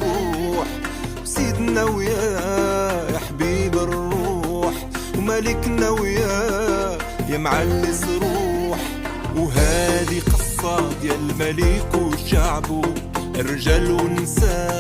تروح. سيدنا وياه يا حبيب الروح، وملكنا وياه يا معلس روح. وهذه قصة ديال الملك وشعبه، رجال ونساء.